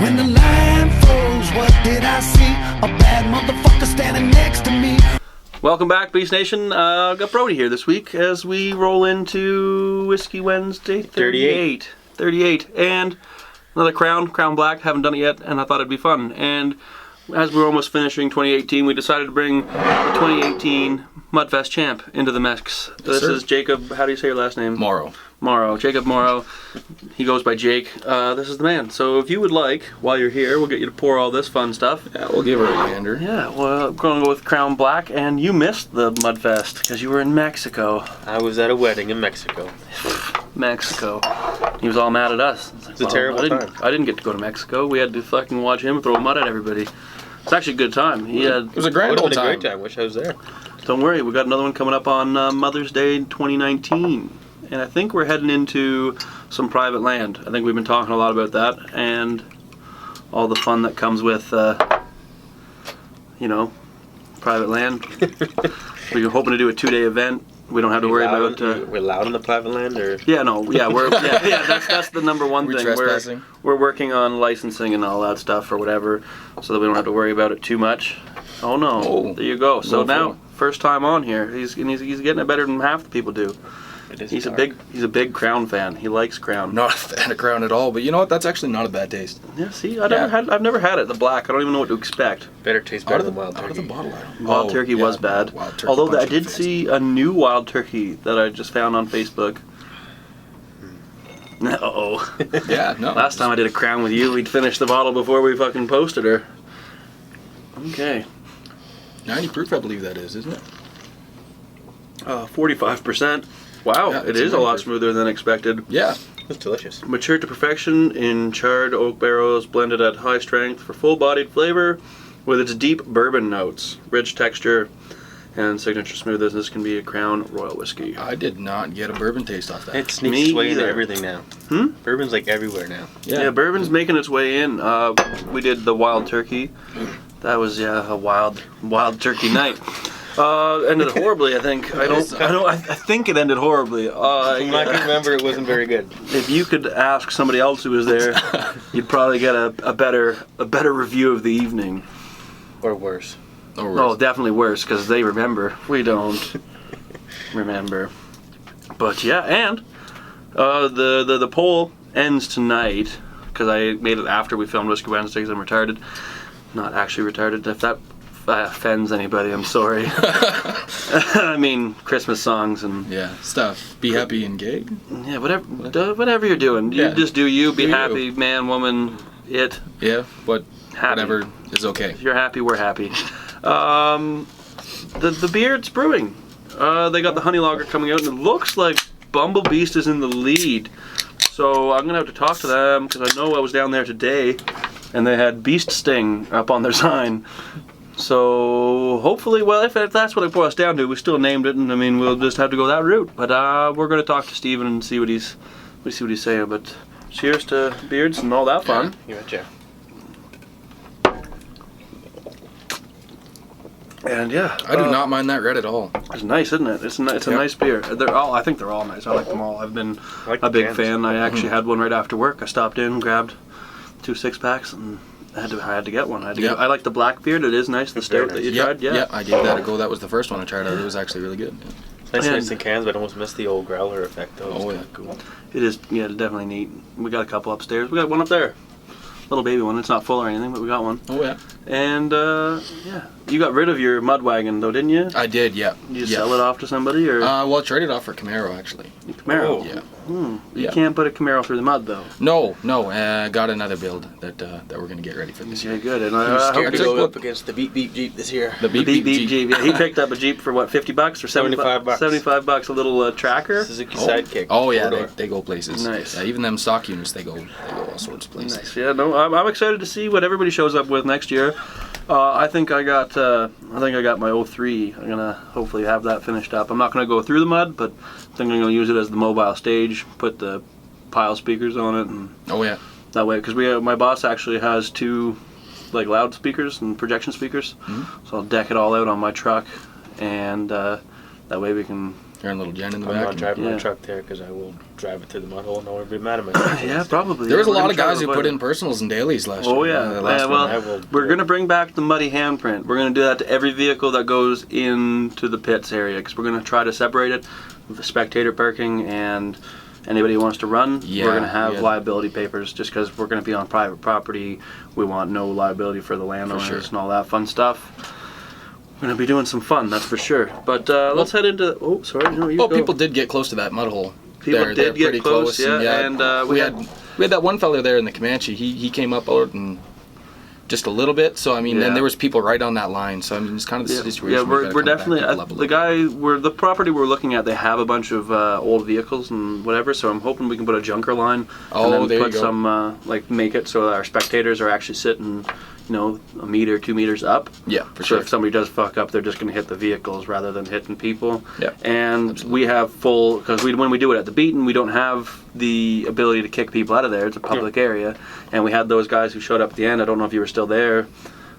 When the line froze, what did I see? A bad motherfucker standing next to me. Welcome back, Beast Nation. Got Brody here this week as we roll into Whiskey Wednesday 38. 38. And another Crown Black. Haven't done it yet, and I thought it'd be fun. And as we're almost finishing 2018, we decided to bring the 2018 Mudfest champ into the mix. This is Jacob, how do you say your last name? Morrow. Jacob Morrow. He goes by Jake. This is the man. So if you would like, while you're here, we'll get you to pour all this fun stuff. Yeah, we'll give her a gander. Yeah, well, I'm going to go with Crown Black, and you missed the Mudfest because you were in Mexico. I was at a wedding in Mexico. Mexico. He was all mad at us. It's a terrible time. I didn't get to go to Mexico. We had to fucking watch him throw mud at everybody. It's actually a good time. It was a grand old time. It would have been a great time. Wish I was there. Don't worry, we got another one coming up on Mother's Day 2019. And I think we're heading into some private land. I think we've been talking a lot about that and all the fun that comes with, private land. We're hoping to do a 2-day event. We don't have to worry about. We're allowed on the private land, or that's the number one thing. We're working on licensing and all that stuff or whatever, so that we don't have to worry about it too much. Oh no! Oh, there you go. So now, first time on here, he's getting it better than half the people do. He's a big Crown fan. He likes Crown. Not a fan of Crown at all, but you know what? That's actually not a bad taste. Yeah, see, I've never had it. The black, I don't even know what to expect. Better taste better than Wild Turkey. Out of the bottle, Wild Turkey was bad. Wild Turkey. Although I did see a new Wild Turkey that I just found on Facebook. Uh-oh. Yeah, no. Last time I did a Crown with you, we'd finished the bottle before we fucking posted her. Okay. 90 proof, I believe that is, isn't it? 45%. Wow, Yeah, it is a lot smoother than expected. Yeah. It's delicious. Matured to perfection in charred oak barrels, blended at high strength for full-bodied flavor, with its deep bourbon notes, rich texture, and signature smoothness. This can be a Crown Royal Whiskey. I did not get a bourbon taste off that. It sneaks its way into everything now. Bourbon's like everywhere now. Yeah, bourbon's making its way in. We did the Wild Turkey. That was a wild turkey night. Ended horribly, I think. I think it ended horribly. From what I can remember, it wasn't very good. If you could ask somebody else who was there, you'd probably get a better review of the evening. Or worse. Oh, definitely worse, because they remember. We don't remember. But yeah, and the poll ends tonight, because I made it after we filmed Whiskey Wednesdays. I'm retarded. Not actually retarded. If that offends anybody, I'm sorry. I mean, Christmas songs and stuff. Be happy and gay. Yeah, whatever you're doing, you just do you. Be happy, man, woman, it. Yeah, whatever is okay. If you're happy, we're happy. The Beard's Brewing. They got the Honey Lager coming out, and it looks like Bumble Beast is in the lead. So I'm gonna have to talk to them because I know I was down there today, and they had Beast Sting up on their sign. So hopefully, well, if that's what it boils down to, we still named it, and I mean, we'll just have to go that route. But we're going to talk to Steven and see what he's saying. But cheers to Beards and all that fun. You betcha. And I do not mind that red at all. It's nice, isn't it? It's a nice beer. I think they're all nice. I like them all. I've been a big fan. I actually had one right after work. I stopped in, grabbed 2 6-packs, and I had to get one. I like the Blackbeard. It is nice. The stout that you tried. Yeah, I gave that a go. That was the first one I tried out. It was actually really good. It's nice in cans, but I almost missed the old growler effect though. Oh yeah, cool. It is. Yeah, it's definitely neat. We got a couple upstairs. We got one up there. Little baby one. It's not full or anything, but we got one. Oh yeah. And you got rid of your mud wagon though, didn't you? I did. Yeah. Did you sell it off to somebody or? Well, I traded off for Camaro actually. Camaro. Oh. Yeah. You can't put a Camaro through the mud though. No. Got another build that we're gonna get ready for this year. Good. And I'm scared to go up against the Beep Beep Jeep this year. The Beep Beep Jeep. Yeah, he picked up a Jeep for what, $50 or $75? $75. A little tracker. Suzuki Sidekick. Oh yeah, they go places. Nice. Even them stock units, they go all sorts of places. Nice. Yeah. No, I'm excited to see what everybody shows up with next year. I think I got my 03. I'm gonna hopefully have that finished up. I'm not gonna go through the mud, but I think I'm gonna use it as the mobile stage. Put the pile speakers on it, and that way, because my boss actually has 2 like loudspeakers and projection speakers, so I'll deck it all out on my truck, and that way we can Hearing little Jen in the I'm back. not driving Yeah. my truck there because I will drive it through the mud hole and no one will be mad at myself. Yeah, probably. There was a We're lot gonna of try guys to who avoid put it. in personals and dailies last Oh year. yeah, Last well, one. I will we're do gonna it. bring back the muddy handprint. We're gonna do that to every vehicle that goes into the pits area because we're gonna try to separate it with the spectator parking and anybody who wants to run. Yeah, we're gonna have yeah. liability papers just because we're gonna be on private property. We want no liability for the landowners sure. and all that fun stuff. We're gonna be doing some fun, that's for sure. But let's head into. Oh, sorry, no, you Oh, go. people did get close to that mud hole. People They're did get pretty close, yeah, and, and, we had that one fella there in the Comanche. He came up out and just a little bit. So I mean, Yeah. then there was people right on that line. So I mean, it's kind of the situation. Yeah, we we're gotta come back definitely up level the it. guy. The property we're looking at. They have a bunch of old vehicles and whatever. So I'm hoping we can put a junker line Oh, and then there you put go. some make it so that our spectators are actually sitting, a meter, 2 meters up. Yeah, for So sure. if somebody does fuck up, they're just going to hit the vehicles rather than hitting people. Yeah, And we have full because when we do it at the Beaton, we don't have the ability to kick people out of there. It's a public area, and we had those guys who showed up at the end. I don't know if you were still there.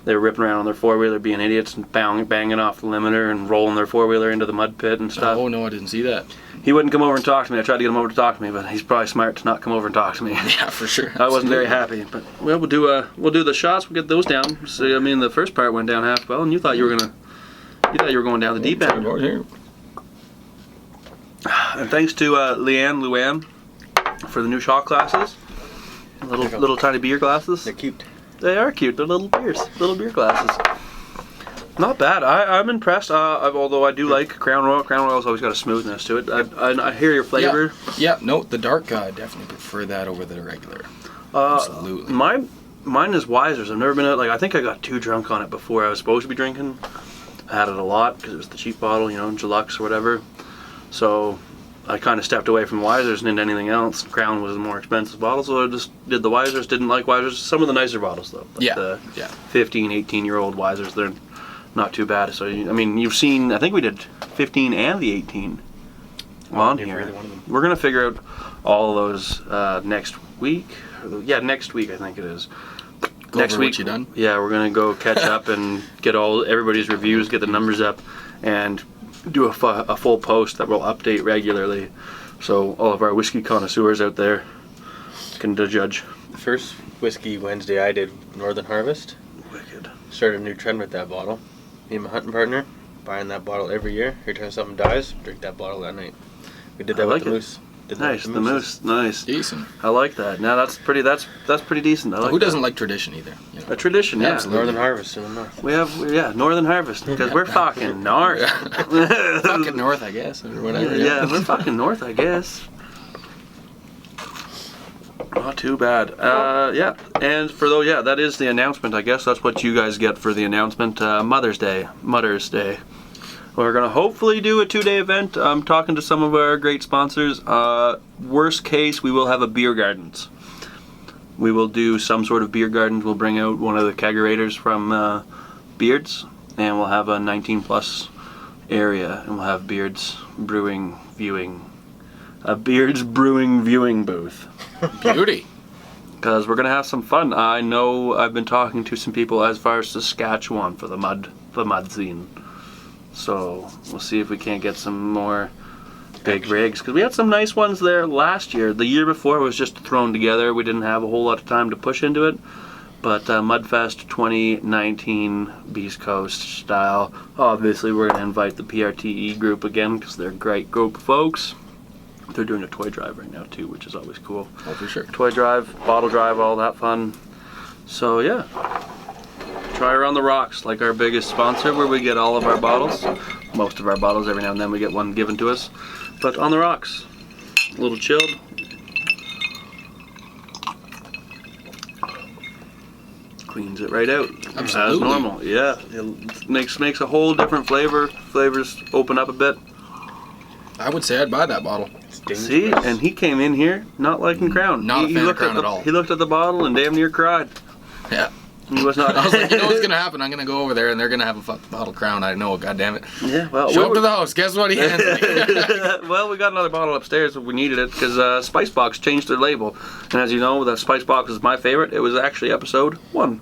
They were ripping around on their four-wheeler, being idiots, and banging off the limiter and rolling their four-wheeler into the mud pit and stuff. Oh no, I didn't see that. He wouldn't come over and talk to me. I tried to get him over to talk to me, but he's probably smart to not come over and talk to me. Yeah, for sure. I wasn't very happy, but well, we'll do the shots. We'll get those down. So I mean, the first part went down half well, and you thought you were going down the deep end. Here. And thanks to Luann for the new shot glasses, little tiny beer glasses. They're cute. They are cute. They're little beer glasses. Not bad. I'm impressed. Although I do like Crown Royal. Crown Royal's always got a smoothness to it. I hear your flavor. Yeah, no, the dark. I definitely prefer that over the regular. Absolutely. Mine is Wiser's. I've never been I think I got too drunk on it before I was supposed to be drinking. I had it a lot because it was the cheap bottle, Deluxe or whatever. So I kind of stepped away from Wiser's and into anything else. Crown was a more expensive bottle, so I just did the Wiser's. Didn't like Wiser's. Some of the nicer bottles though. Like the 15, 18-year-old Wiser's. They're not too bad. So I mean, you've seen. I think we did 15 and the 18 on never here. really one of them. We're gonna figure out all of those next week. Yeah, next week I think it is. Go Next over week, what you done? yeah, we're gonna go catch up and get everybody's reviews, get the numbers up, and do a full post that we'll update regularly, so all of our whiskey connoisseurs out there can judge. The first Whiskey Wednesday I did Northern Harvest. Wicked. Started a new trend with that bottle. Me and my hunting partner buying that bottle every year. Every time something dies, drink that bottle that night. We did that I with like the it. moose. Did that Nice, with the mooses. moose, nice. Decent. I like that. Now that's pretty decent. I like Who that. doesn't like tradition either? A tradition? Yeah, Absolutely. Northern Harvest in the north. we have Northern Harvest because we're fucking north. Fucking north, I guess, or whatever. Yeah, we're fucking north, I guess. Not too bad. Yeah, and for that is the announcement. I guess that's what you guys get for the announcement. Mother's Day. We're gonna hopefully do a 2-day event. I'm talking to some of our great sponsors. Worst case, we will have a beer gardens. We will do some sort of beer gardens. We'll bring out one of the kegerators from Beards, and we'll have a 19+ area, and we'll have Beards Brewing viewing. A Beards Brewing viewing booth. Beauty. Because we're gonna have some fun. I know I've been talking to some people as far as Saskatchewan for the mud scene. So we'll see if we can't get some more big rigs. Because we had some nice ones there last year. The year before was just thrown together. We didn't have a whole lot of time to push into it. But Mudfest 2019 Beast Coast style. Obviously we're gonna invite the PRTE group again because they're a great group of folks. They're doing a toy drive right now too, which is always cool. Oh, for sure. Toy drive, bottle drive, all that fun. So yeah, try Around the Rocks, like our biggest sponsor, where we get all of our bottles. Most of our bottles, every now and then we get one given to us. But On the Rocks, a little chilled. Cleans it right out. As Absolutely. normal. Yeah, it makes a whole different flavor. Flavors open up a bit. I would say I'd buy that bottle. It's dangerous. See, and he came in here not liking Crown. Not a He fan of looked Crown at all. He looked at the bottle and damn near cried. Yeah. He was not. I was like, you know what's gonna happen? I'm gonna go over there and they're gonna have a fucking bottle Crown. I know, goddammit. Yeah, well, Show up to the house. Guess what he hands me? well, we got another bottle upstairs if we needed it because Spicebox changed their label, and as you know, the Spicebox is my favorite. It was actually episode 1.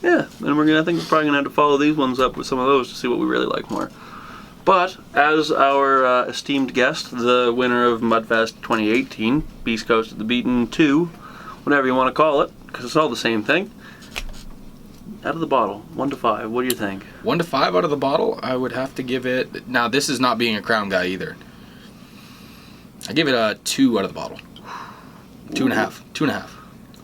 Yeah, and I think we're probably gonna have to follow these ones up with some of those to see what we really like more. But as our esteemed guest, the winner of Mudfest 2018, Beast Coast of the Beaten 2, whatever you want to call it, because it's all the same thing. Out of the bottle, 1 to 5. What do you think? 1 to 5 out of the bottle, I would have to give it. Now, this is not being a Crown guy either. I give it a 2 out of the bottle. 2.5. 2.5.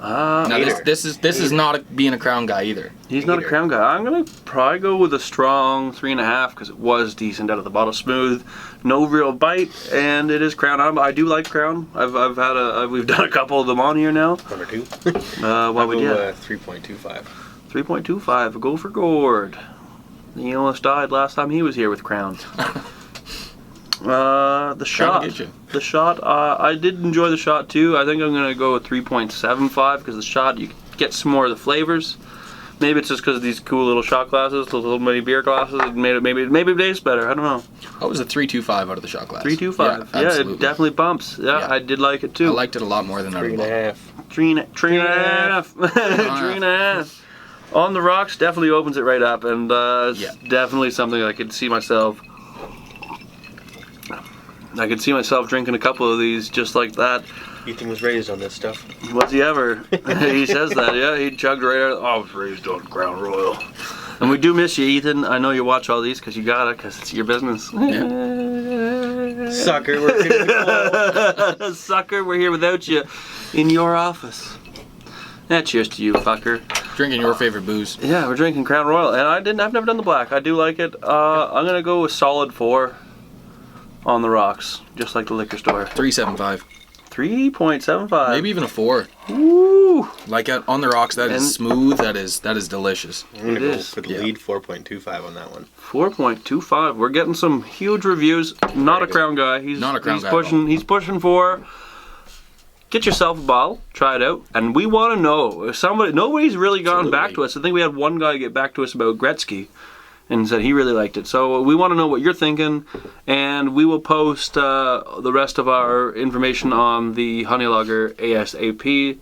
Now this is not being a Crown guy either. He's not a Crown guy. I'm gonna probably go with a strong 3.5 because it was decent out of the bottle, smooth, no real bite, and it is Crown. I do like Crown. We've done a couple of them on here now. 1 or 2. What would you? 3.25. 3.25. Go for Gord. He almost died last time he was here with Crown. The shot. The shot. I did enjoy the shot too. I think I'm gonna go with 3.75 because the shot you get some more of the flavors. Maybe it's just because of these cool little shot glasses, those little mini beer glasses. It made it maybe it tastes better. I don't know. That was a 3.25 out of the shot glass. 3.25. Yeah, it definitely bumps. Yeah, I did like it too. I liked it a lot more than out of the bottle. 3.5. 3.5. On the rocks definitely opens it right up, and it's definitely something I could see myself. I could see myself drinking a couple of these just like that. Ethan was raised on this stuff. Was he ever? He says that, yeah. He chugged right out. I was raised on Crown Royal. And we do miss you, Ethan. I know you watch all these because you got it, because it's your business. Yeah. Sucker, we're here. Sucker, we're here without you in your office. Cheers to you, fucker. Drinking your favorite booze. Yeah, we're drinking Crown Royal, and I've never done the black. I do like it. I'm gonna go with solid 4 on the rocks, just like the liquor store. 3.75. 3.75. Maybe even a 4. Ooh. Like on the rocks, that is smooth. That is delicious. I'm gonna go for the Yeah. lead 4.25 on that one. 4.25. We're getting some huge reviews. Not a Crown guy. He's Not a Crown guy. He's pushing for. Get yourself a bottle, try it out, and we want to know if nobody's really gone back to us. I think we had one guy get back to us about Gretzky and said he really liked it. So we want to know what you're thinking, and we will post the rest of our information on the Honey Lager ASAP,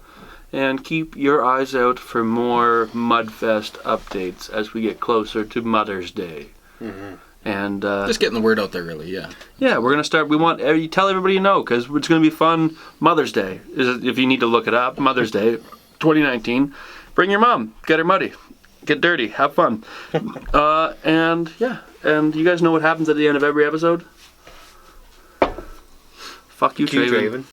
and keep your eyes out for more Mudfest updates as we get closer to Mother's Day. Mm-hmm. And Just getting the word out there, really. Yeah. yeah, we're gonna start. We want you tell everybody you know, because it's gonna be fun. Mother's Day is, if you need to look it up. Mother's Day, 2019. Bring your mom. Get her muddy. Get dirty. Have fun. And yeah, and you guys know what happens at the end of every episode. Fuck you, Q Traven.